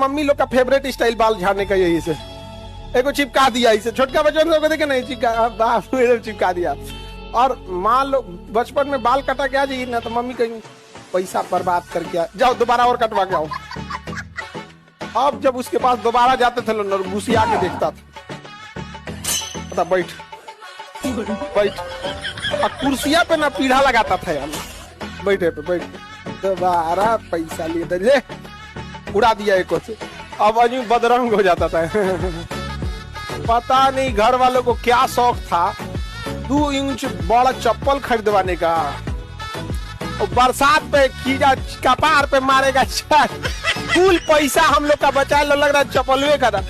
Mummy लोग का favourite style बाल झाड़ने का यही से एगो चिपका दिया, इसे छोटका बच्चा लोग देखे नहीं चिपका दिया। और माँ लोग बचपन में बाल कटा के आ जाइए ना तो मम्मी कहीं पैसा बर्बाद करके जाओ दोबारा और कटवा के आओ। अब जब उसके पास दोबारा जाते थे लोग घुसिया के देखता था, बैठ बैठ कुर्सिया पे ना पीढ़ा लगाता था यार, बैठे पे बैठ दोबारा पैसा लिए उड़ा दिया एक से। अब अजू बदरंग हो जाता था। पता नहीं घर वालों को क्या शौक था 2 इंच बड़ा चप्पल खरीदवाने का, और बरसात पे कीड़ा कपार पे मारेगा। कुल पैसा हम लोग का बचा लो, लग रहा चप्पलवे का था।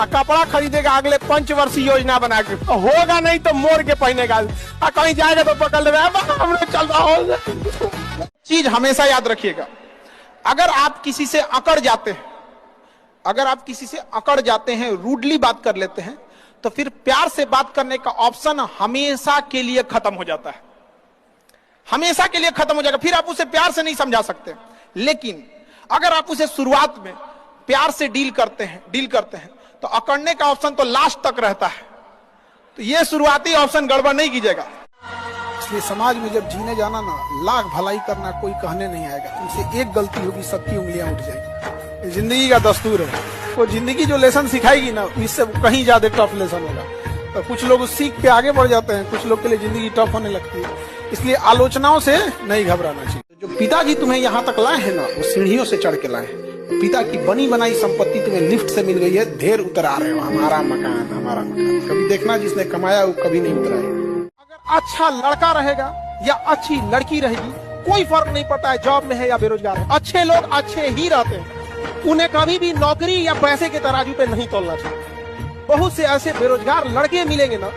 कपड़ा खरीदेगा अगले 5 वर्ष योजना बना के, होगा नहीं तो मोड़ के पहनेगा, कहीं जाएगा तो पकड़ लेगा। हम लोग चल रहा हो। चीज हमेशा याद रखिएगा, अगर आप किसी से अकड़ जाते हैं, रूडली बात कर लेते हैं, तो फिर प्यार से बात करने का ऑप्शन हमेशा के लिए खत्म हो जाता है, हमेशा के लिए खत्म हो जाएगा। फिर आप उसे प्यार से नहीं समझा सकते। लेकिन अगर आप उसे शुरुआत में प्यार से डील करते हैं तो अकड़ने का ऑप्शन तो लास्ट तक रहता है। तो ये शुरुआती ऑप्शन गड़बड़ नहीं कीजिएगा। इसलिए समाज में जब जीने जाना ना, लाख भलाई करना कोई कहने नहीं आएगा। तुमसे एक गलती होगी सबकी उंगलियां उठ जाएगी। जिंदगी का दस्तूर है। वो जिंदगी जो लेसन सिखाएगी ना, इससे कहीं ज्यादा टफ लेसन होगा। तो कुछ लोग सीख के आगे बढ़ जाते हैं, कुछ लोग के लिए जिंदगी टफ होने लगती है। इसलिए आलोचनाओं से नहीं घबराना चाहिए। जो पिताजी तुम्हें यहाँ तक लाए हैं ना, वो सीढ़ियों से चढ़ के लाए हैं। पिता की बनी बनाई संपत्ति तुम्हें लिफ्ट से मिल गई है, ढेर उतर आ रहे हो। हमारा मकान। कभी देखना जिसने कमाया वो कभी नहीं उतरा है। अगर अच्छा लड़का रहेगा या अच्छी लड़की रहेगी, कोई फर्क नहीं पड़ता है जॉब में है या बेरोजगार है। अच्छे लोग अच्छे ही रहते हैं, उन्हें कभी भी नौकरी या पैसे के तराजू पे नहीं तोलना चाहिए। बहुत से ऐसे बेरोजगार लड़के मिलेंगे ना,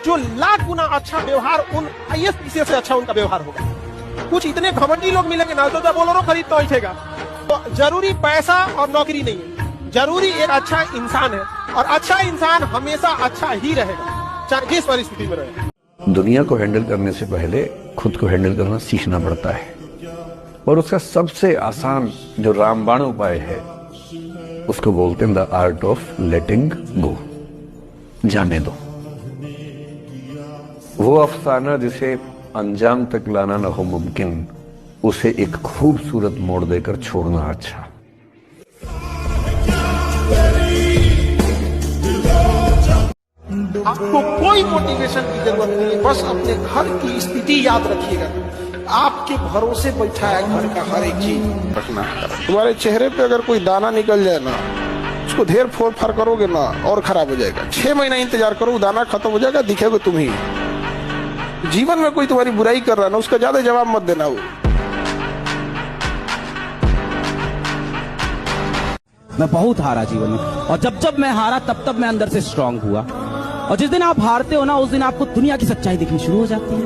जो लाख गुना अच्छा व्यवहार उन IAS से अच्छा उनका व्यवहार होगा। कुछ इतने घमंडी लोग मिलेंगे ना, तो बोलेरो खरीदता उठेगा। तो जरूरी पैसा और नौकरी नहीं है, जरूरी एक अच्छा इंसान है, और अच्छा इंसान हमेशा अच्छा ही रहेगा, चाहे जिस परिस्थिति में रहे। दुनिया को हैंडल करने से पहले खुद को हैंडल करना सीखना पड़ता है, और उसका सबसे आसान जो रामबाण उपाय है उसको बोलते हैं द आर्ट ऑफ लेटिंग गो। जाने दो। वो अफसाना जिसे अंजाम तक लाना न हो मुमकिन, उसे एक खूबसूरत मोड़ देकर छोड़ना अच्छा। आपको कोई मोटिवेशन की जरूरत नहीं है, बस अपने घर की स्थिति याद रखिएगा। आपके भरोसे बैठा है घर का हर एक चीज रखना। तुम्हारे चेहरे पे अगर कोई दाना निकल जाए ना, उसको ढेर फोड़ फाड़ करोगे ना और खराब हो जाएगा। 6 महीना इंतजार करो, दाना खत्म हो जाएगा, दिखेगा तुम ही। जीवन में कोई तुम्हारी बुराई कर रहा है ना, उसका ज्यादा जवाब मत देना। वो मैं बहुत हारा जीवन में, और जब मैं हारा तब मैं अंदर से स्ट्रांग हुआ। और जिस दिन आप हारते हो ना, उस दिन आपको दुनिया की सच्चाई दिखनी शुरू हो जाती है।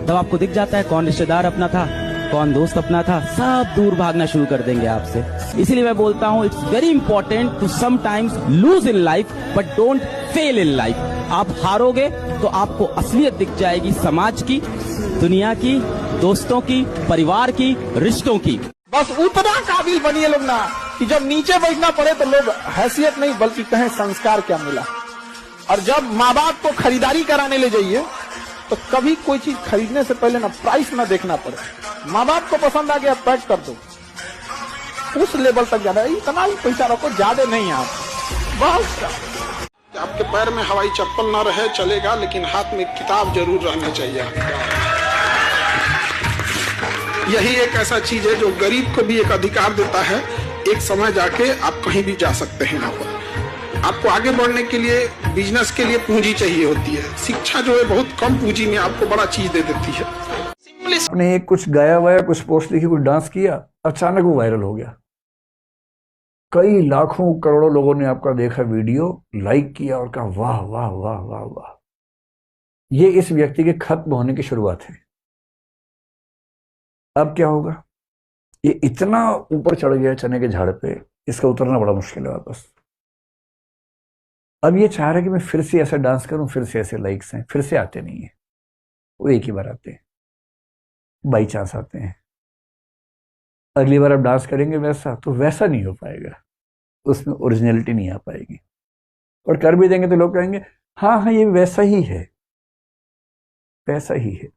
तब आपको दिख जाता है कौन रिश्तेदार अपना था, कौन दोस्त अपना था, सब दूर भागना शुरू कर देंगे आपसे। इसीलिए मैं बोलता हूँ, it's very important to sometimes lose in life but don't fail in life. आप हारोगे तो आपको असलियत दिख जाएगी, समाज की, दुनिया की, दोस्तों की, परिवार की, रिश्तों की। बस उतना काबिल बनिए लोग ना कि जब नीचे बैठना पड़े तो लोग हैसियत नहीं बल्कि कहें संस्कार क्या मिला। और जब माँ बाप को खरीदारी कराने ले जाइए तो कभी कोई चीज खरीदने से पहले ना प्राइस ना देखना पड़े। माँ बाप को पसंद आ गया पैक कर दो, उस लेवल तक जाना। इतना ही पैसा रखो, ज्यादा नहीं। आप बस आपके पैर में हवाई चप्पल ना रहे चलेगा, लेकिन हाथ में किताब जरूर रहना चाहिए। यही एक ऐसा चीज है जो गरीब को भी एक अधिकार देता है। एक समय जाके आप कहीं भी जा सकते हैं। यहाँ पर आपको आगे बढ़ने के लिए, बिजनेस के लिए पूंजी चाहिए होती है। शिक्षा जो है बहुत कम पूंजी में आपको बड़ा चीज दे देती है। आपने कुछ गाया वाया, कुछ पोस्ट लिखी, कुछ डांस किया, अचानक वो वायरल हो गया। कई लाखों करोड़ों लोगों ने आपका देखा वीडियो, लाइक किया और कहा वाह वाह वाह वाह वाह। ये इस व्यक्ति के खत्म होने की शुरुआत है। अब क्या होगा? ये इतना ऊपर चढ़ गया चने के झाड़ पे, इसका उतरना बड़ा मुश्किल है वापस। अब ये चाह रहा है कि मैं फिर से ऐसा डांस करूं, फिर से ऐसे लाइक्स हैं, फिर से आते नहीं है, वो एक ही बार आते हैं, बाई चांस आते हैं। अगली बार आप डांस करेंगे वैसा, तो वैसा नहीं हो पाएगा। उसमें ओरिजिनलिटी नहीं आ पाएगी। और कर भी देंगे तो लोग कहेंगे हाँ हाँ ये वैसा ही है, वैसा ही है।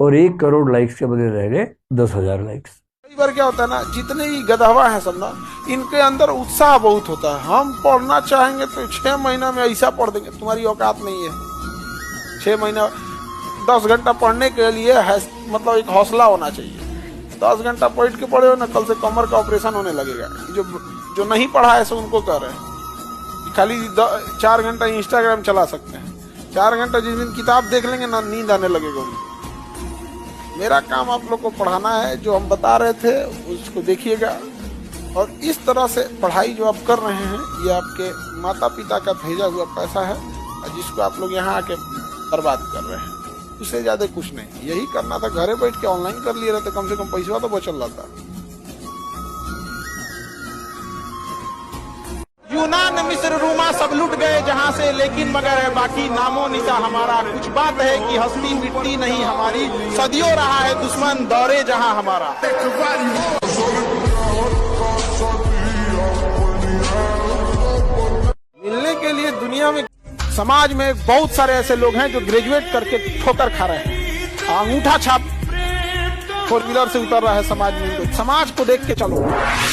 और 1 करोड़ लाइक्स के बदले रह गए 10,000 लाइक्स। कई बार क्या होता है ना, जितने ही गधवा हैं सब ना, इनके अंदर उत्साह बहुत होता है। हम पढ़ना चाहेंगे तो 6 महीना में ऐसा पढ़ देंगे, तुम्हारी औकात नहीं है। 6 महीना 10 घंटा पढ़ने के लिए है, मतलब एक हौसला होना चाहिए। 10 घंटा बैठ के पढ़े हो ना, कल से कमर का ऑपरेशन होने लगेगा। जो नहीं पढ़ा है सो उनको कर रहे हैं, खाली 4 घंटा इंस्टाग्राम चला सकते हैं। 4 घंटा जिस दिन किताब देख लेंगे ना, नींद आने लगेगा उनको। मेरा काम आप लोग को पढ़ाना है, जो हम बता रहे थे उसको देखिएगा। और इस तरह से पढ़ाई जो आप कर रहे हैं, ये आपके माता पिता का भेजा हुआ पैसा है, जिसको आप लोग यहाँ आके बर्बाद कर रहे हैं। उससे ज्यादा कुछ नहीं, यही करना था। घरे बैठ के ऑनलाइन कर लिए रहते, कम से कम पैसा तो बचल रहता। यूनान, मिस्र, रोमा सब लुट गए जहां से, लेकिन मगर है बाकी नामो निशा हमारा। कुछ बात है कि हस्ती मिटती नहीं हमारी, सदियों रहा है दुश्मन दौरे जहां हमारा। मिलने के लिए दुनिया में, समाज में बहुत सारे ऐसे लोग हैं जो ग्रेजुएट करके ठोकर खा रहे हैं। अंगूठा छाप 4 व्हीलर से उतर रहा है समाज में। समाज को देख के चलो।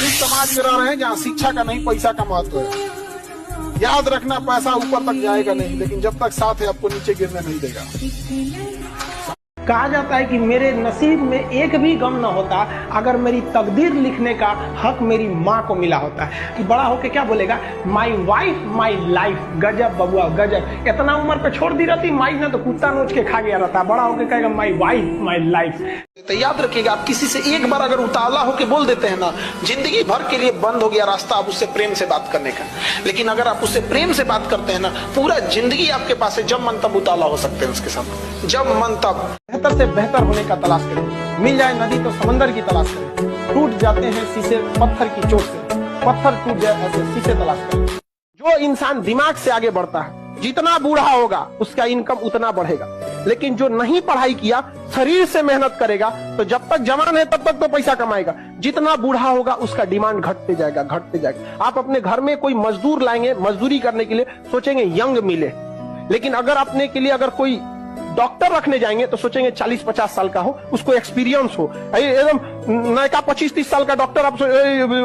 इस समाज में रह रहे हैं जहाँ शिक्षा का नहीं, पैसा का महत्व है। याद रखना, पैसा ऊपर तक जाएगा नहीं, लेकिन जब तक साथ है आपको नीचे गिरने नहीं देगा। कहा जाता है कि मेरे नसीब में एक भी गम न होता अगर मेरी तकदीर लिखने का हक मेरी माँ को मिला होता है। कि बड़ा होके क्या बोलेगा, माई वाइफ माई लाइफ। गजब बबुआ गजब। इतना उम्र पे छोड़ दी रहती माई ने तो कुत्ता नोच के खा गया रहता। बड़ा होके कहेगा माई वाइफ माई लाइफ। तो याद रखिएगा, आप किसी से एक बार अगर उतावला होके बोल देते हैं ना, जिंदगी भर के लिए बंद हो गया रास्ता आप उससे प्रेम से बात करने का। लेकिन अगर आप उससे प्रेम से बात करते हैं ना, पूरा जिंदगी आपके पास है। जब मन तब उतावला हो सकते हैं उसके साथ, जब मन तब। बेहतर से बेहतर होने का तलाश करें। मिल जाए नदी तो समंदर की तलाश करें। टूट जाते हैं शीशे पत्थर की चोट से, पत्थर टूट जाए ऐसे शीशे तलाश करें। जो इंसान दिमाग से आगे बढ़ता है, जितना बूढ़ा होगा उसका इनकम उतना बढ़ेगा। लेकिन जो नहीं पढ़ाई किया, शरीर से मेहनत करेगा, तो जब तक जवान है तब तक तो पैसा कमाएगा। जितना बूढ़ा होगा उसका डिमांड घटते जाएगा, घटते जाएगा। आप अपने घर में कोई मजदूर लाएंगे, मजदूरी करने के लिए सोचेंगे यंग मिले। लेकिन अगर अपने के लिए अगर कोई डॉक्टर रखने जाएंगे तो सोचेंगे 40-50 साल का हो, उसको एक्सपीरियंस हो। एकदम नया 25-30 साल का डॉक्टर आप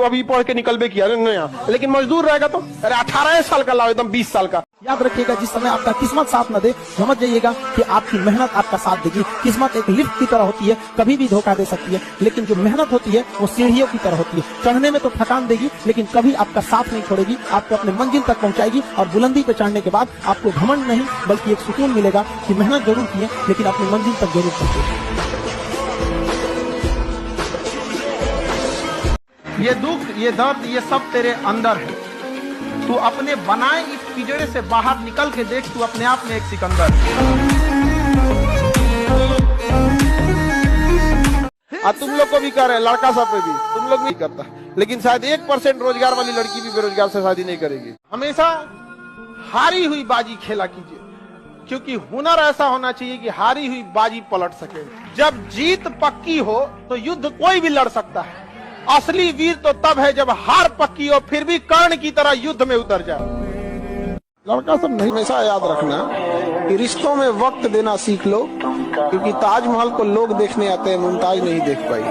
अभी पढ़ के निकलबे किया नया। लेकिन मजदूर रहेगा तो अरे 18 साल का लाओ, एकदम 20 साल का। याद रखिएगा, जिस समय आपका किस्मत साथ न दे, समझ जाइएगा कि आपकी मेहनत आपका साथ देगी। किस्मत एक लिफ्ट की तरह होती है, कभी भी धोखा दे सकती है, लेकिन जो मेहनत होती है वो सीढ़ियों की तरह होती है। चढ़ने में तो थकान देगी, लेकिन कभी आपका साथ नहीं छोड़ेगी, आपको अपने मंजिल तक पहुंचाएगी। और बुलंदी पे चढ़ने के बाद आपको घमंड नहीं बल्कि एक सुकून मिलेगा कि मेहनत जरूर की है, लेकिन अपनी मंजिल तक जरूर पहुंचे। ये दुख, ये दर्द, ये सब तेरे अंदर है। तू अपने बनाए इस पिंजरे से बाहर निकल के देख, तू अपने आप में एक सिकंदर है। तुम लोग को भी कर रहे हैं, लड़का सब पे भी तुम लोग भी करता, लेकिन शायद 1% रोजगार वाली लड़की भी बेरोजगार से शादी नहीं करेगी। हमेशा हारी हुई बाजी खेला कीजिए, क्योंकि हुनर ऐसा होना चाहिए कि हारी हुई बाजी पलट सके। जब जीत पक्की हो तो युद्ध कोई भी लड़ सकता है। असली वीर तो तब है जब हार पक्की हो फिर भी कर्ण की तरह युद्ध में उतर जाए। लड़का सब नहीं, हमेशा याद रखना कि रिश्तों में वक्त देना सीख लो, क्योंकि ताजमहल को लोग देखने आते हैं, मुमताज नहीं देख पाई।